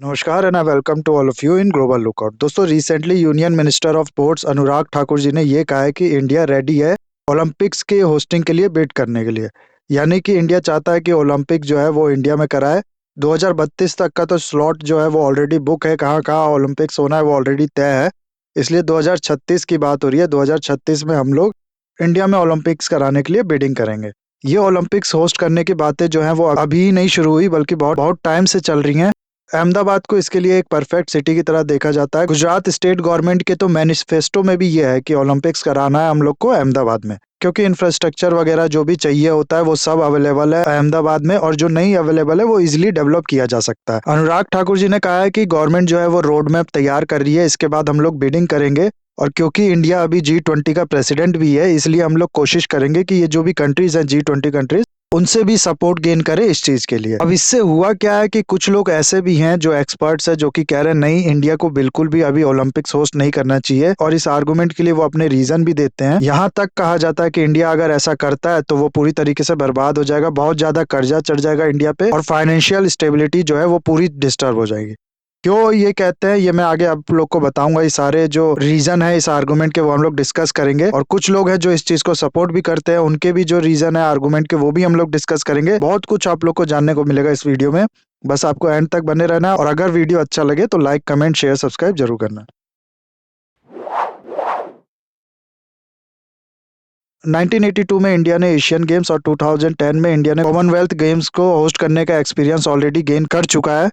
नमस्कार and welcome to all of you in global lookout. दोस्तों, recently union minister of sports Anurag Thakur ji ने ये कहा है कि इंडिया रेडी है ओलंपिक्स के होस्टिंग के लिए बिड करने के लिए। यानी कि इंडिया चाहता है कि ओलंपिक जो है वो इंडिया में कराए। 2032 तक का तो स्लॉट जो है वो ऑलरेडी बुक है, कहाँ कहाँ ओलंपिक्स होना है वो ऑलरेडी तय है। इसलिए 2036 की बात हो रही है। 2036 में हम लोग इंडिया में ओलंपिक्स कराने के लिए बिडिंग करेंगे। ये ओलंपिक्स होस्ट करने की बातें जो हैं वो अभी नहीं शुरू हुई, बल्कि बहुत बहुत टाइम से चल रही हैं। अहमदाबाद को इसके लिए एक परफेक्ट सिटी की तरह देखा जाता है। गुजरात स्टेट गवर्नमेंट के तो मैनिफेस्टो में भी ये है कि ओलंपिक्स कराना है हम लोग को अहमदाबाद में, क्योंकि इंफ्रास्ट्रक्चर वगैरह जो भी चाहिए होता है वो सब अवेलेबल है अहमदाबाद में, और जो नहीं अवेलेबल है वो इजीली डेवलप किया जा सकता है। अनुराग ठाकुर जी ने कहा है कि गवर्नमेंट जो है वो रोड मैप तैयार कर रही है, इसके बाद हम लोग बिडिंग करेंगे। और क्योंकि इंडिया अभी G20 का प्रेसिडेंट भी है, इसलिए हम लोग कोशिश करेंगे कि ये जो भी कंट्रीज हैं G20 कंट्रीज, उनसे भी सपोर्ट गेन करे इस चीज के लिए। अब इससे हुआ क्या है कि कुछ लोग ऐसे भी हैं जो एक्सपर्ट्स हैं, जो कि कह रहे हैं नहीं, इंडिया को बिल्कुल भी अभी ओलंपिक्स होस्ट नहीं करना चाहिए, और इस आर्गुमेंट के लिए वो अपने रीजन भी देते हैं। यहाँ तक कहा जाता है कि इंडिया अगर ऐसा करता है तो वो पूरी तरीके से बर्बाद हो जाएगा, बहुत ज्यादा कर्जा चढ़ जाएगा इंडिया पे, और फाइनेंशियल स्टेबिलिटी जो है वो पूरी डिस्टर्ब हो जाएगी। क्यों ये कहते हैं ये मैं आगे आप लोग को बताऊंगा। ये सारे जो रीजन है इस आर्गुमेंट के वो हम लोग डिस्कस करेंगे, और कुछ लोग हैं जो इस चीज को सपोर्ट भी करते हैं, उनके भी जो रीजन है आर्गुमेंट के वो भी हम लोग डिस्कस करेंगे। बहुत कुछ आप लोग को जानने को मिलेगा इस वीडियो में, बस आपको एंड तक बने रहना है। और अगर वीडियो अच्छा लगे तो लाइक, कमेंट, शेयर, सब्सक्राइब जरूर करना। 1982 में इंडिया ने एशियन गेम्स और 2010 में इंडिया ने कॉमनवेल्थ गेम्स को होस्ट करने का एक्सपीरियंस ऑलरेडी गेन कर चुका है,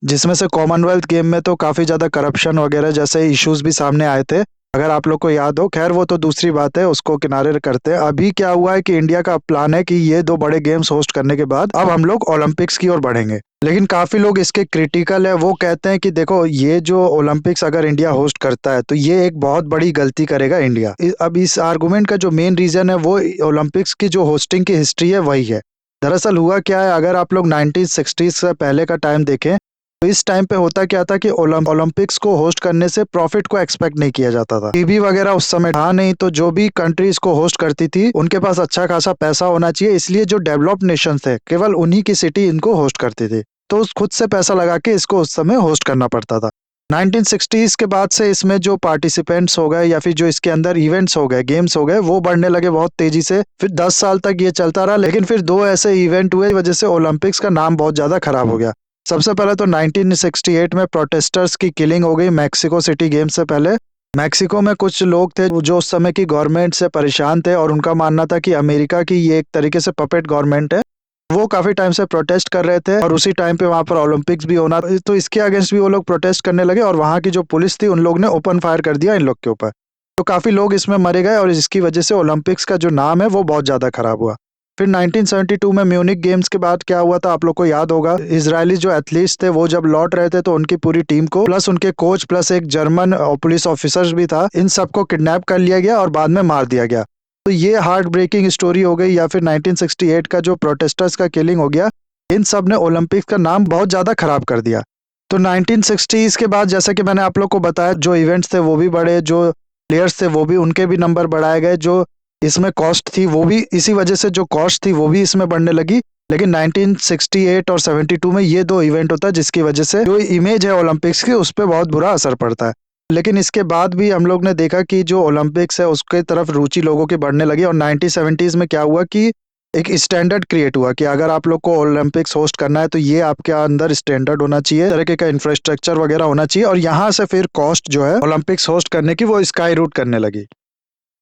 जिसमें से कॉमनवेल्थ गेम में तो काफ़ी ज़्यादा करप्शन वगैरह जैसे इश्यूज भी सामने आए थे, अगर आप लोग को याद हो। खैर वो तो दूसरी बात है, उसको किनारे करते हैं। अभी क्या हुआ है कि इंडिया का प्लान है कि ये दो बड़े गेम्स होस्ट करने के बाद अब हम लोग ओलंपिक्स की ओर बढ़ेंगे। लेकिन काफ़ी लोग इसके क्रिटिकल है, वो कहते हैं कि देखो, ये जो ओलंपिक्स अगर इंडिया होस्ट करता है तो ये एक बहुत बड़ी गलती करेगा इंडिया। अब इस आर्गुमेंट का जो मेन रीज़न है वो ओलंपिक्स की जो होस्टिंग की हिस्ट्री है वही है। दरअसल हुआ क्या है, अगर आप लोग 1960 से पहले का टाइम देखें तो इस टाइम पे होता क्या था कि ओलंपिक्स को होस्ट करने से प्रॉफिट को एक्सपेक्ट नहीं किया जाता था। टीवी वगैरह उस समय था नहीं, तो जो भी कंट्री इसको होस्ट करती थी उनके पास अच्छा खासा पैसा होना चाहिए, इसलिए जो डेवलप्ड नेशन थे केवल उन्हीं की सिटी इनको होस्ट करती थी, तो उस खुद से पैसा लगा के इसको उस समय होस्ट करना पड़ता था। 1960s के बाद से इसमें जो पार्टिसिपेंट्स हो गए या फिर जो इसके अंदर इवेंट्स हो गए, गेम्स हो गए, वो बढ़ने लगे बहुत तेजी से। फिर 10 साल तक ये चलता रहा, लेकिन फिर दो ऐसे इवेंट हुए वजह से ओलंपिक्स का नाम बहुत ज्यादा खराब हो गया। सबसे पहले तो 1968 में प्रोटेस्टर्स की किलिंग हो गई मैक्सिको सिटी गेम से पहले। मैक्सिको में कुछ लोग थे जो उस समय की गवर्नमेंट से परेशान थे, और उनका मानना था कि अमेरिका की ये एक तरीके से पपेट गवर्नमेंट है। वो काफी टाइम से प्रोटेस्ट कर रहे थे, और उसी टाइम पे वहां पर ओलंपिक्स भी होना, तो इसके अगेंस्ट भी वो लोग प्रोटेस्ट करने लगे, और वहां की जो पुलिस थी उन लोग ने ओपन फायर कर दिया इन लोग के ऊपर। तो काफी लोग इसमें मरे गए, और इसकी वजह से ओलंपिक्स का जो नाम है वो बहुत ज्यादा खराब हुआ। फिर 1972 में म्यूनिक गेम्स के बाद क्या हुआ था आप लोग को याद होगा। इजरायली जो एथलीट्स थे वो जब लौट रहे थे तो उनकी पूरी टीम को प्लस उनके कोच प्लस एक जर्मन पुलिस ऑफिसर्स भी था, इन सबको किडनैप कर लिया गया और बाद में मार दिया गया। तो ये हार्ट ब्रेकिंग स्टोरी हो गई। या फिर 1968 का जो प्रोटेस्टर्स का किलिंग हो गया, इन सब ने ओलंपिक्स का नाम बहुत ज्यादा खराब कर दिया। तो 1960s के बाद जैसा कि मैंने आप लोग को बताया, जो इवेंट्स थे वो भी बढ़े, जो प्लेयर्स थे वो भी, उनके भी नंबर बढ़ाए गए, जो इसमें कॉस्ट थी वो भी, इसी वजह से जो कॉस्ट थी वो भी इसमें बढ़ने लगी। लेकिन 1968 और 72 में ये दो इवेंट होता है जिसकी वजह से जो इमेज है ओलंपिक्स की उस पर बहुत बुरा असर पड़ता है। लेकिन इसके बाद भी हम लोग ने देखा कि जो ओलंपिक्स है उसके तरफ रुचि लोगों की बढ़ने लगी, और 1970s में क्या हुआ कि एक स्टैंडर्ड क्रिएट हुआ कि अगर आप लोग को ओलंपिक्स होस्ट करना है तो ये आपके अंदर स्टैंडर्ड होना चाहिए, तरीके का इंफ्रास्ट्रक्चर वगैरह होना चाहिए, और यहाँ से फिर कॉस्ट जो है ओलंपिक्स होस्ट करने की वो स्काई रूट करने लगी।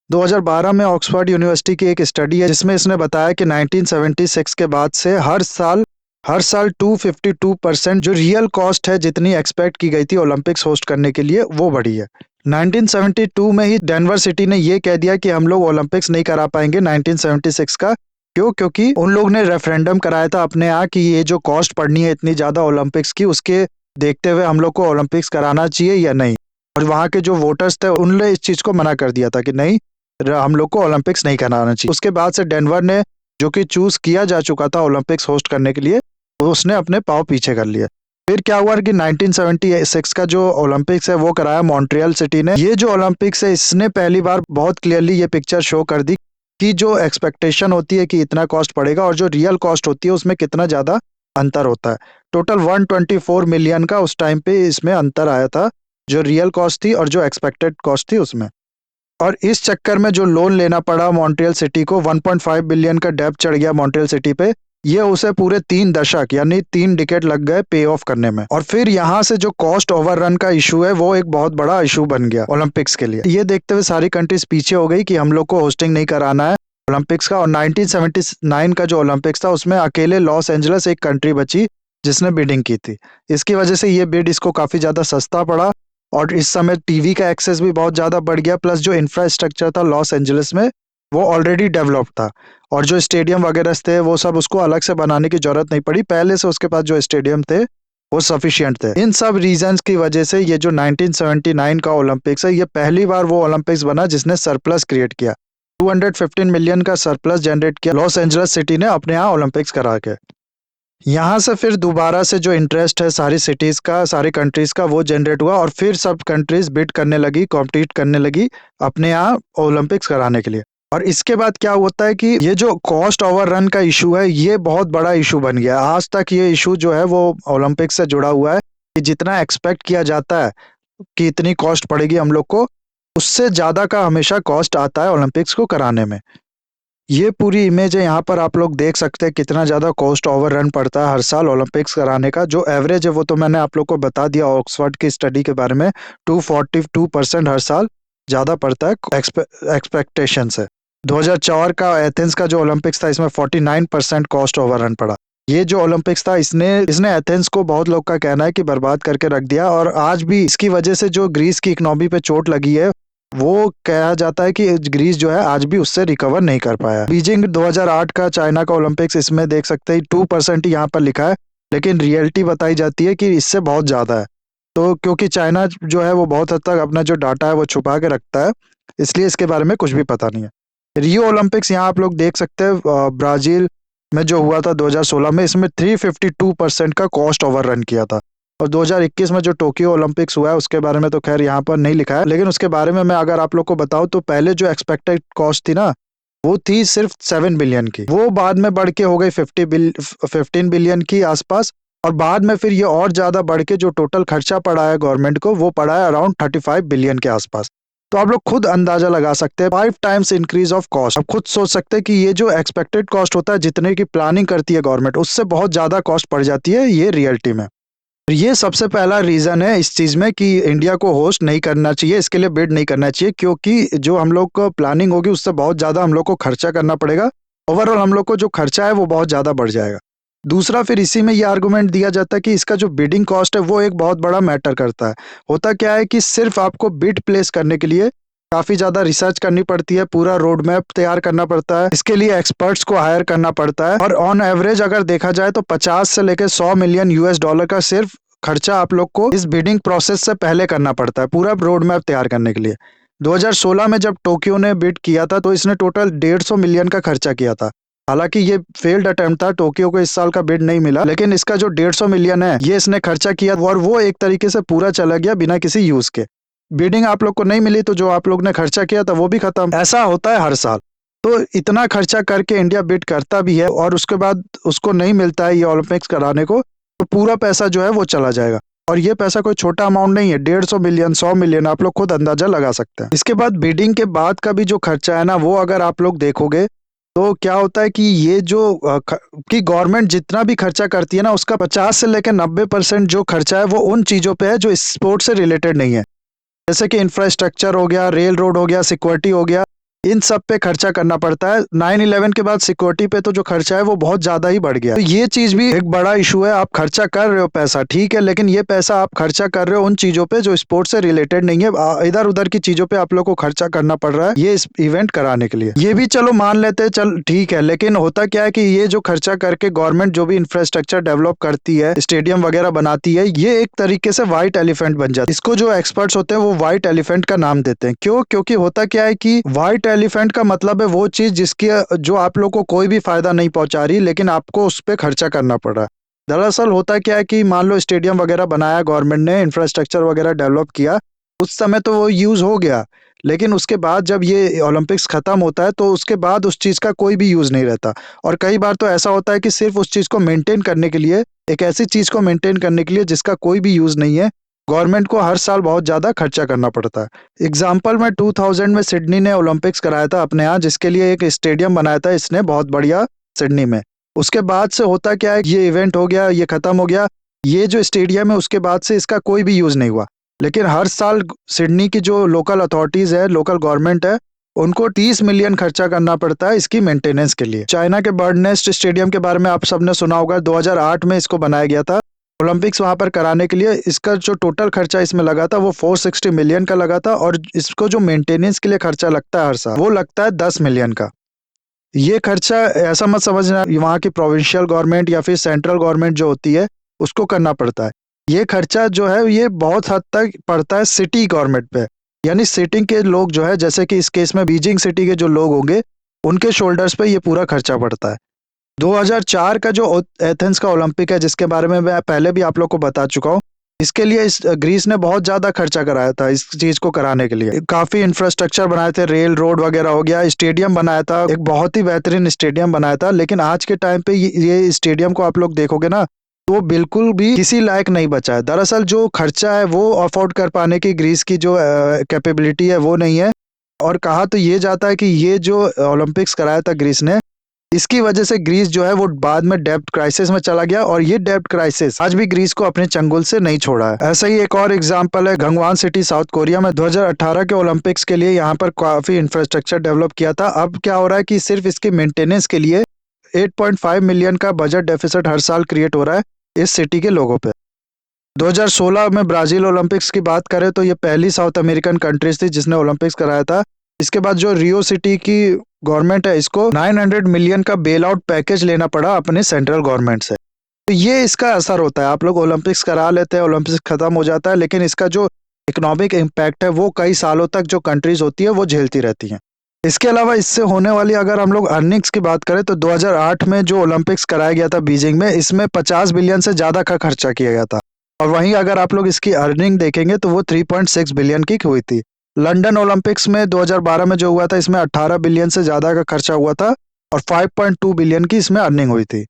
2012 में ऑक्सफोर्ड यूनिवर्सिटी की एक स्टडी है जिसमें इसने बताया कि 1976 के बाद से हर साल 252% जो रियल कॉस्ट है जितनी एक्सपेक्ट की गई थी ओलंपिक्स होस्ट करने के लिए वो बढ़ी है। 1972 में ही डेनवर सिटी ने ये कह दिया कि हम लोग ओलंपिक्स नहीं करा पाएंगे 1976 का। क्यों? क्योंकि उन लोग ने रेफरेंडम कराया था अपने यहाँ कि ये जो कॉस्ट पड़नी है इतनी ज्यादा ओलंपिक्स की, उसके देखते हुए हम लोग को ओलंपिक्स कराना चाहिए या नहीं। और वहाँ के जो वोटर्स थे उनने इस चीज को मना कर दिया था कि नहीं, हम लोग को ओलंपिक्स नहीं कराना चाहिए। उसके बाद से डेनवर ने, जो कि चूज किया जा चुका था ओलंपिक्स होस्ट करने के लिए, उसने अपने पाँव पीछे कर लिए। फिर क्या हुआ कि 1976 का जो ओलंपिक्स है वो कराया मॉन्ट्रियल सिटी ने। ये जो ओलंपिक्स है इसने पहली बार बहुत क्लियरली ये पिक्चर शो कर दी कि जो एक्सपेक्टेशन होती है कि इतना कॉस्ट पड़ेगा और जो रियल कॉस्ट होती है उसमें कितना ज्यादा अंतर होता है। टोटल 124 मिलियन का उस टाइम पे इसमें अंतर आया था, जो रियल कॉस्ट थी और जो एक्सपेक्टेड कॉस्ट थी उसमें। और इस चक्कर में जो लोन लेना पड़ा मॉन्ट्रियल सिटी को, 1.5 बिलियन का डेब्ट चढ़ गया मॉन्ट्रियल सिटी पे। ये उसे पूरे 3 दशक यानी 3 डिकेड लग गए पे ऑफ करने में। और फिर यहाँ से जो कॉस्ट ओवररन का इशू है वो एक बहुत बड़ा इशू बन गया ओलंपिक्स के लिए। ये देखते हुए सारी कंट्रीज पीछे हो गई कि हम लोग को होस्टिंग नहीं कराना है ओलंपिक्स का। और 1979 का जो ओलंपिक्स था उसमें अकेले लॉस एंजलिस एक कंट्री बची जिसने बिडिंग की थी। इसकी वजह से ये बिड इसको काफी ज्यादा सस्ता पड़ा और इस समय टीवी का एक्सेस भी बहुत ज़्यादा बढ़ गया, प्लस जो इंफ्रास्ट्रक्चर था लॉस एंजलिस में वो ऑलरेडी डेवलप था और जो स्टेडियम वगैरह थे वो सब उसको अलग से बनाने की जरूरत नहीं पड़ी, पहले से उसके पास जो स्टेडियम थे वो सफिशिएंट थे। इन सब रीजंस की वजह से ये जो 1979 का ओलंपिक्स है ये पहली बार वो ओलंपिक्स बना जिसने सरप्लस क्रिएट किया। 215 मिलियन का सरप्लस जनरेट किया लॉस एंजलिस सिटी ने अपने यहाँ ओलंपिक्स करा के। यहाँ से फिर दोबारा से जो इंटरेस्ट है सारी सिटीज का, सारी कंट्रीज का, वो जनरेट हुआ और फिर सब कंट्रीज बिड करने लगी, कॉम्पिटिट करने लगी अपने यहाँ ओलंपिक्स कराने के लिए। और इसके बाद क्या होता है कि ये जो कॉस्ट ओवररन का इशू है ये बहुत बड़ा इशू बन गया। आज तक ये इशू जो है वो ओलंपिक्स से जुड़ा हुआ है कि जितना एक्सपेक्ट किया जाता है कि इतनी कॉस्ट पड़ेगी हम लोग को, उससे ज्यादा का हमेशा कॉस्ट आता है ओलंपिक्स को कराने में। ये पूरी इमेज है, यहाँ पर आप लोग देख सकते हैं कितना ज़्यादा कॉस्ट ओवररन पड़ता है हर साल ओलंपिक्स कराने का। जो एवरेज है वो तो मैंने आप लोग को बता दिया ऑक्सफोर्ड की स्टडी के बारे में, 242% हर साल ज़्यादा पड़ता है एक्सपेक्टेशन से। 2004 का एथेंस का जो ओलंपिक्स था इसमें 49% कॉस्ट ओवररन पड़ा। ये जो ओलंपिक्स था इसने एथेंस को बहुत लोग का कहना है कि बर्बाद करके रख दिया और आज भी इसकी वजह से जो ग्रीस की इकोनॉमी पे चोट लगी है वो कहा जाता है कि ग्रीस जो है आज भी उससे रिकवर नहीं कर पाया। बीजिंग 2008 का चाइना का ओलंपिक्स, इसमें देख सकते हैं 2% ही यहाँ पर लिखा है, लेकिन रियलिटी बताई जाती है कि इससे बहुत ज़्यादा है। तो क्योंकि चाइना जो है वो बहुत हद तक अपना जो डाटा है वो छुपा के रखता है, इसलिए इसके बारे में कुछ भी पता नहीं है। रियो ओलंपिक्स यहाँ आप लोग देख सकते हैं ब्राजील में जो हुआ था 2016 में, इसमें 352% का कॉस्ट ओवररन किया था। और 2021 में जो टोक्यो ओलंपिक्स हुआ है उसके बारे में तो खैर यहाँ पर नहीं लिखा है, लेकिन उसके बारे में मैं अगर आप लोग को बताऊं तो पहले जो एक्सपेक्टेड कॉस्ट थी ना वो थी सिर्फ 7 बिलियन की, वो बाद में बढ़ के हो गई 15 बिलियन की आसपास। और बाद में फिर ये और ज्यादा बढ़ के जो टोटल खर्चा पड़ा है गवर्नमेंट को वो पड़ा है अराउंड 35 बिलियन के आसपास। तो आप लोग खुद अंदाजा लगा सकते हैं 5 टाइम्स इंक्रीज ऑफ कॉस्ट। आप खुद सोच सकते हैं कि ये जो एक्सपेक्टेड कॉस्ट होता है जितने की प्लानिंग करती है गवर्नमेंट उससे बहुत ज्यादा कॉस्ट पड़ जाती है ये रियलिटी में। ये सबसे पहला रीजन है इस चीज में कि इंडिया को होस्ट नहीं करना चाहिए, इसके लिए बिड नहीं करना चाहिए, क्योंकि जो हम लोग को प्लानिंग होगी उससे बहुत ज्यादा हम लोग को खर्चा करना पड़ेगा। ओवरऑल हम लोग को जो खर्चा है वो बहुत ज्यादा बढ़ जाएगा। दूसरा फिर इसी में ये आर्गुमेंट दिया जाता है कि इसका जो बिडिंग कॉस्ट है वो एक बहुत बड़ा मैटर करता है। होता क्या है कि सिर्फ आपको बिड प्लेस करने के लिए काफी ज्यादा रिसर्च करनी पड़ती है, पूरा रोड मैप तैयार करना पड़ता है, इसके लिए एक्सपर्ट्स को हायर करना पड़ता है और ऑन एवरेज अगर देखा जाए तो 50 से लेकर 100 मिलियन यूएस डॉलर का सिर्फ खर्चा आप लोग को इस बिडिंग प्रोसेस से पहले करना पड़ता है पूरा रोड मैप तैयार करने के लिए। 2016 में जब टोक्यो ने बिड किया था तो इसने टोटल 150 मिलियन का खर्चा किया था। हालांकि ये फेल्ड अटेम्प्ट था, टोक्यो को इस साल का बिड नहीं मिला, लेकिन इसका जो 150 मिलियन है ये इसने खर्चा किया और वो एक तरीके से पूरा चला गया बिना किसी यूज के। बिडिंग आप लोग को नहीं मिली तो जो आप लोग ने खर्चा किया था वो भी खत्म। ऐसा होता है हर साल। तो इतना खर्चा करके इंडिया बिड करता भी है और उसके बाद उसको नहीं मिलता है ये ओलंपिक्स कराने को, तो पूरा पैसा जो है वो चला जाएगा। और ये पैसा कोई छोटा अमाउंट नहीं है, 150 मिलियन 100 मिलियन आप लोग खुद अंदाजा लगा सकते हैं। इसके बाद बिडिंग के बाद का भी जो खर्चा है ना वो अगर आप लोग देखोगे तो क्या होता है कि ये जो कि गवर्नमेंट जितना भी खर्चा करती है ना उसका 50 से लेकर 90% जो खर्चा है वो उन चीजों पे है जो स्पोर्ट्स से रिलेटेड नहीं है, जैसे कि इंफ्रास्ट्रक्चर हो गया, रेल रोड हो गया, सिक्योरिटी हो गया, इन सब पे खर्चा करना पड़ता है। 9/11 के बाद सिक्योरिटी पे तो जो खर्चा है वो बहुत ज्यादा ही बढ़ गया। तो ये चीज भी एक बड़ा इशू है। आप खर्चा कर रहे हो पैसा ठीक है, लेकिन ये पैसा आप खर्चा कर रहे हो उन चीजों पे जो स्पोर्ट्स से रिलेटेड नहीं है, इधर उधर की चीजों पे आप लोग को खर्चा करना पड़ रहा है ये इस इवेंट कराने के लिए। ये भी चलो मान लेते हैं, चल ठीक है, लेकिन होता क्या है कि ये जो खर्चा करके गवर्नमेंट जो भी इंफ्रास्ट्रक्चर डेवलप करती है, स्टेडियम वगैरह बनाती है, ये एक तरीके से व्हाइट एलिफेंट बन जाता है। इसको जो एक्सपर्ट्स होते हैं वो व्हाइट एलिफेंट का नाम देते हैं। क्यों? क्योंकि होता क्या है कि व्हाइट एलिफेंट का मतलब है वो चीज जिसकी जो आप लोग को कोई भी फायदा नहीं पहुंचा रही लेकिन आपको उस पर खर्चा करना पड़ रहा है। दरअसल होता क्या है कि मान लो स्टेडियम वगैरह बनाया गवर्नमेंट ने, इंफ्रास्ट्रक्चर वगैरह डेवलप किया, उस समय तो वो यूज हो गया, लेकिन उसके बाद जब ये ओलंपिक्स खत्म होता है तो उसके बाद उस चीज़ का कोई भी यूज़ नहीं रहता। और कई बार तो ऐसा होता है कि सिर्फ़ उस चीज़ को मेंटेन करने के लिए, एक ऐसी चीज़ को मेंटेन करने के लिए जिसका कोई भी यूज़ नहीं है, गवर्नमेंट को हर साल बहुत ज़्यादा खर्चा करना पड़ता है। एग्ज़ाम्पल में 2000 में सिडनी ने ओलंपिक्स कराया था अपने यहाँ, जिसके लिए एक स्टेडियम बनाया था इसने बहुत बढ़िया सिडनी में। उसके बाद से होता क्या है, ये इवेंट हो गया, ये खत्म हो गया, ये जो स्टेडियम है उसके बाद से इसका कोई भी यूज़ नहीं हुआ। लेकिन हर साल सिडनी की जो लोकल अथॉरिटीज़ है, लोकल गवर्नमेंट है, उनको 30 मिलियन खर्चा करना पड़ता है इसकी मेंटेनेंस के लिए। चाइना के बर्ड नेस्ट स्टेडियम के बारे में आप सबने सुना होगा, 2008 में इसको बनाया गया था ओलंपिक्स वहाँ पर कराने के लिए। इसका जो टोटल खर्चा इसमें लगा था वो 460 मिलियन का लगा था, और इसको जो मेंटेनेंस के लिए खर्चा लगता है हर साल, वो लगता है 10 मिलियन का। ये खर्चा ऐसा मत समझना वहाँ की प्रोविंशियल गवर्नमेंट या फिर सेंट्रल गवर्नमेंट जो होती है उसको करना पड़ता है। ये खर्चा जो है ये बहुत हद तक पड़ता है सिटी गवर्नमेंट पे, यानी सिटी के लोग जो है, जैसे कि इस केस में बीजिंग सिटी के जो लोग होंगे, उनके शोल्डर्स पे ये पूरा खर्चा पड़ता है। 2004 का जो एथेंस का ओलंपिक है, जिसके बारे में मैं पहले भी आप लोग को बता चुका हूँ, इसके लिए इस ग्रीस ने बहुत ज़्यादा खर्चा कराया था इस चीज़ को कराने के लिए। काफ़ी इंफ्रास्ट्रक्चर बनाए थे, रेल रोड वगैरह हो गया, स्टेडियम बनाया था, एक बहुत ही बेहतरीन स्टेडियम बनाया था। लेकिन आज के टाइम पे ये स्टेडियम को आप लोग देखोगे ना, तो वो बिल्कुल भी किसी लायक नहीं बचा है। दरअसल जो खर्चा है वो अफोर्ड कर पाने की ग्रीस की जो कैपेबिलिटी है वो नहीं है। और कहा तो ये जाता है कि ये जो ओलंपिक्स कराया था ग्रीस ने, इसकी वजह से ग्रीस जो है वो बाद में डेब्ट क्राइसिस में चला गया, और ये डेब्ट क्राइसिस आज भी ग्रीस को अपने चंगुल से नहीं छोड़ा है। ऐसा ही एक और एग्जांपल है गंगवान सिटी, साउथ कोरिया में 2018 के ओलंपिक्स के लिए यहाँ पर काफी इंफ्रास्ट्रक्चर डेवलप किया था। अब क्या हो रहा है कि सिर्फ इसके मेंटेनेंस के लिए 8.5 मिलियन का बजट डेफिसिट हर साल क्रिएट हो रहा है इस सिटी के लोगों पे। 2016 में ब्राजील ओलंपिक्स की बात करें तो ये पहली साउथ अमेरिकन कंट्रीज थी जिसने ओलंपिक्स कराया था। इसके बाद जो रियो सिटी की गवर्नमेंट है, इसको 900 मिलियन का बेल आउट पैकेज लेना पड़ा अपने सेंट्रल गवर्नमेंट से। तो ये इसका असर होता है। आप लोग ओलंपिक्स करा लेते हैं, ओलंपिक्स खत्म हो जाता है, लेकिन इसका जो इकोनॉमिक इम्पैक्ट है वो कई सालों तक जो कंट्रीज होती है वो झेलती रहती हैं। इसके अलावा इससे होने वाली अगर हम लोग अर्निंग्स की बात करें तो 2008 में जो ओलंपिक्स कराया गया था बीजिंग में, इसमें 50 बिलियन से ज़्यादा का खर्चा किया गया था। और वहीं अगर आप लोग इसकी अर्निंग देखेंगे तो वो 3.6 बिलियन की हुई थी। लंदन ओलंपिक्स में 2012 में जो हुआ था, इसमें 18 बिलियन से ज़्यादा का खर्चा हुआ था और 5.2 बिलियन की इसमें अर्निंग हुई थी।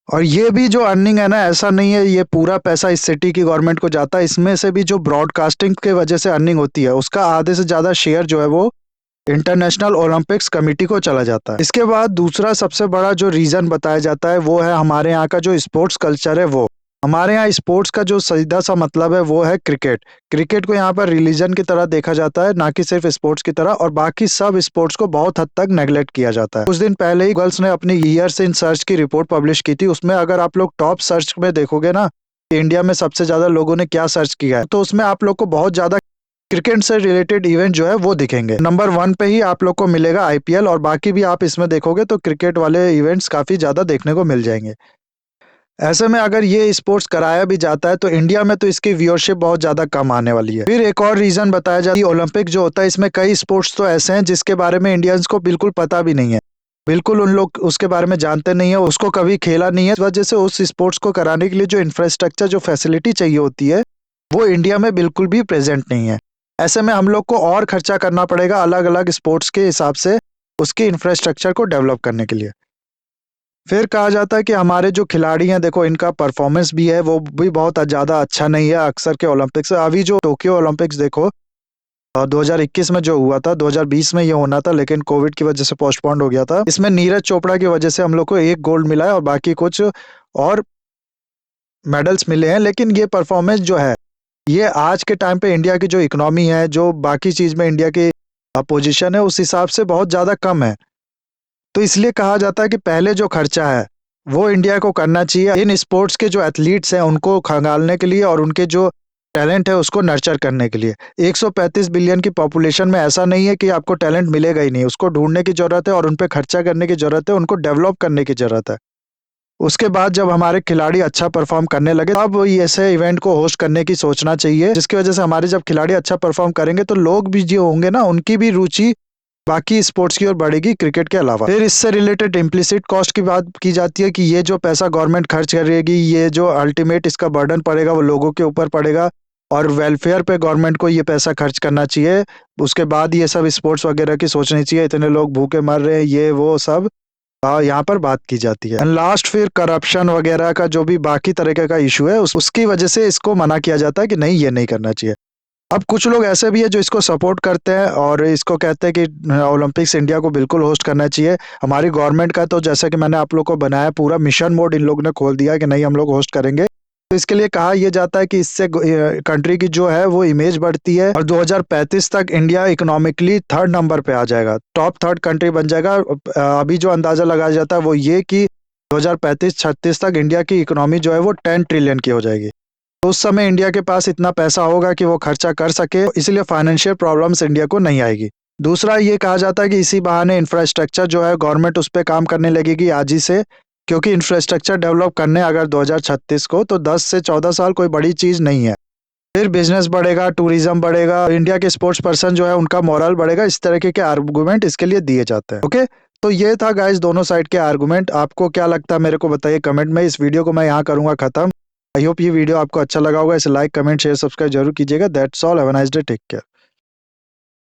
और ये भी जो अर्निंग है ना, ऐसा नहीं है ये पूरा पैसा इस सिटी की गवर्नमेंट को जाता है। इसमें से भी जो ब्रॉडकास्टिंग के वजह से अर्निंग होती है उसका आधे से ज़्यादा शेयर जो है वो इंटरनेशनल ओलंपिक्स कमेटी को चला जाता है। इसके बाद दूसरा सबसे बड़ा जो रीज़न बताया जाता है वो है हमारे यहाँ का जो स्पोर्ट्स कल्चर है वो। हमारे यहाँ स्पोर्ट्स का जो सीधा सा मतलब है वो है क्रिकेट। क्रिकेट को यहाँ पर रिलीजन की तरह देखा जाता है, ना कि सिर्फ स्पोर्ट्स की तरह, और बाकी सब स्पोर्ट्स को बहुत हद तक नेगलेक्ट किया जाता है। कुछ दिन पहले ही गर्ल्स ने अपनी ईयर्स इन सर्च की रिपोर्ट पब्लिश की थी। उसमें अगर आप लोग टॉप सर्च में देखोगे ना, इंडिया में सबसे ज़्यादा लोगों ने क्या सर्च किया है, तो उसमें आप लोग को बहुत ज़्यादा क्रिकेट से रिलेटेड इवेंट जो है वो दिखेंगे। नंबर 1 पे ही आप लोग को मिलेगा आईपीएल, और बाकी भी आप इसमें देखोगे तो क्रिकेट वाले इवेंट्स काफ़ी ज़्यादा देखने को मिल जाएंगे। ऐसे में अगर ये स्पोर्ट्स कराया भी जाता है तो इंडिया में तो इसकी व्यूअरशिप बहुत ज़्यादा कम आने वाली है। फिर एक और रीज़न बताया जाता है, ओलंपिक जो होता है इसमें कई स्पोर्ट्स तो ऐसे हैं जिसके बारे में इंडियंस को बिल्कुल पता भी नहीं है, बिल्कुल उन लोग उसके बारे में जानते नहीं है, उसको कभी खेला नहीं है। इस वजह से उस स्पोर्ट्स को कराने के लिए जो इंफ्रास्ट्रक्चर, जो फैसिलिटी चाहिए होती है, वो इंडिया में बिल्कुल भी प्रेजेंट नहीं है। ऐसे में हम लोग को और खर्चा करना पड़ेगा अलग अलग स्पोर्ट्स के हिसाब से उसके इंफ्रास्ट्रक्चर को डेवलप करने के लिए। फिर कहा जाता है कि हमारे जो खिलाड़ी हैं, देखो इनका परफॉर्मेंस भी है वो भी बहुत ज़्यादा अच्छा नहीं है अक्सर के ओलंपिक्स। अभी जो टोक्यो ओलंपिक्स देखो 2021 में जो हुआ था, 2020 में ये होना था लेकिन कोविड की वजह से पोस्टपोन्ड हो गया था। इसमें नीरज चोपड़ा की वजह से हम लोग को 1 गोल्ड मिला है और बाकी कुछ और मेडल्स मिले हैं। लेकिन ये परफॉर्मेंस जो है ये आज के टाइम पे इंडिया की जो इकोनॉमी है, जो बाकी चीज़ में इंडिया की पोजीशन है, उस हिसाब से बहुत ज़्यादा कम है। तो इसलिए कहा जाता है कि पहले जो खर्चा है वो इंडिया को करना चाहिए इन स्पोर्ट्स के जो एथलीट्स हैं उनको खंगालने के लिए और उनके जो टैलेंट है उसको नर्चर करने के लिए। 135 बिलियन की पॉपुलेशन में ऐसा नहीं है कि आपको टैलेंट मिलेगा ही नहीं, उसको ढूंढने की ज़रूरत है और उन पे खर्चा करने की ज़रूरत है, उनको डेवलप करने की ज़रूरत है। उसके बाद जब हमारे खिलाड़ी अच्छा परफॉर्म करने लगे तब ऐसे इवेंट को होस्ट करने की सोचना चाहिए, जिसकी वजह से हमारे जब खिलाड़ी अच्छा परफॉर्म करेंगे तो लोग भी जो होंगे ना, उनकी भी रुचि बाकी स्पोर्ट्स की ओर बढ़ेगी क्रिकेट के अलावा। फिर इससे रिलेटेड इम्प्लिसिट कॉस्ट की बात की जाती है कि ये जो पैसा गवर्नमेंट खर्च करेगी, ये जो अल्टीमेट इसका बर्डन पड़ेगा वो लोगों के ऊपर पड़ेगा और वेलफेयर पे गवर्नमेंट को ये पैसा खर्च करना चाहिए। उसके बाद ये सब स्पोर्ट्स वगैरह की सोचनी चाहिए, इतने लोग भूखे मर रहे हैं, ये वो सब यहाँ पर बात की जाती है। एंड लास्ट फिर करप्शन वगैरह का जो भी बाकी तरीके का इशू है उसकी वजह से इसको मना किया जाता है कि नहीं, ये नहीं करना चाहिए। अब कुछ लोग ऐसे भी है जो इसको सपोर्ट करते हैं और इसको कहते हैं कि ओलंपिक्स इंडिया को बिल्कुल होस्ट करना चाहिए। हमारी गवर्नमेंट का तो जैसा कि मैंने आप लोग को बनाया पूरा मिशन मोड इन लोग ने खोल दिया कि नहीं, हम लोग होस्ट करेंगे। तो इसके लिए कहा यह जाता है कि इससे कंट्री की जो है वो इमेज बढ़ती है और 2035 तक इंडिया इकोनॉमिकली थर्ड नंबर पे आ जाएगा, टॉप थर्ड कंट्री बन जाएगा। अभी जो अंदाजा लगाया जाता है वो ये कि 2035-36 तक इंडिया की इकोनॉमी जो है वो 10 ट्रिलियन की हो जाएगी। तो उस समय इंडिया के पास इतना पैसा होगा कि वो खर्चा कर सके, इसलिए फाइनेंशियल प्रॉब्लम्स इंडिया को नहीं आएगी। दूसरा ये कहा जाता है कि इसी बहाने इंफ्रास्ट्रक्चर जो है गवर्नमेंट उस पर काम करने लगेगी आज ही से, क्योंकि इंफ्रास्ट्रक्चर डेवलप करने अगर 2036 को तो 10 से 14 साल कोई बड़ी चीज नहीं है। फिर बिजनेस बढ़ेगा, टूरिज्म बढ़ेगा, इंडिया के स्पोर्ट्स पर्सन जो है उनका मोरल बढ़ेगा। इस तरीके के आर्गुमेंट इसके लिए दिए जाते हैं। ओके, तो ये था गाइस दोनों साइड के आर्गुमेंट। आपको क्या लगता है मेरे को बताइए कमेंट में। इस वीडियो को मैं यहाँ करूंगा खत्म। आई होप ये वीडियो आपको अच्छा लगा होगा। इसे लाइक, कमेंट, शेयर, सब्सक्राइब जरूर कीजिएगा। That's all, have a nice day, take care.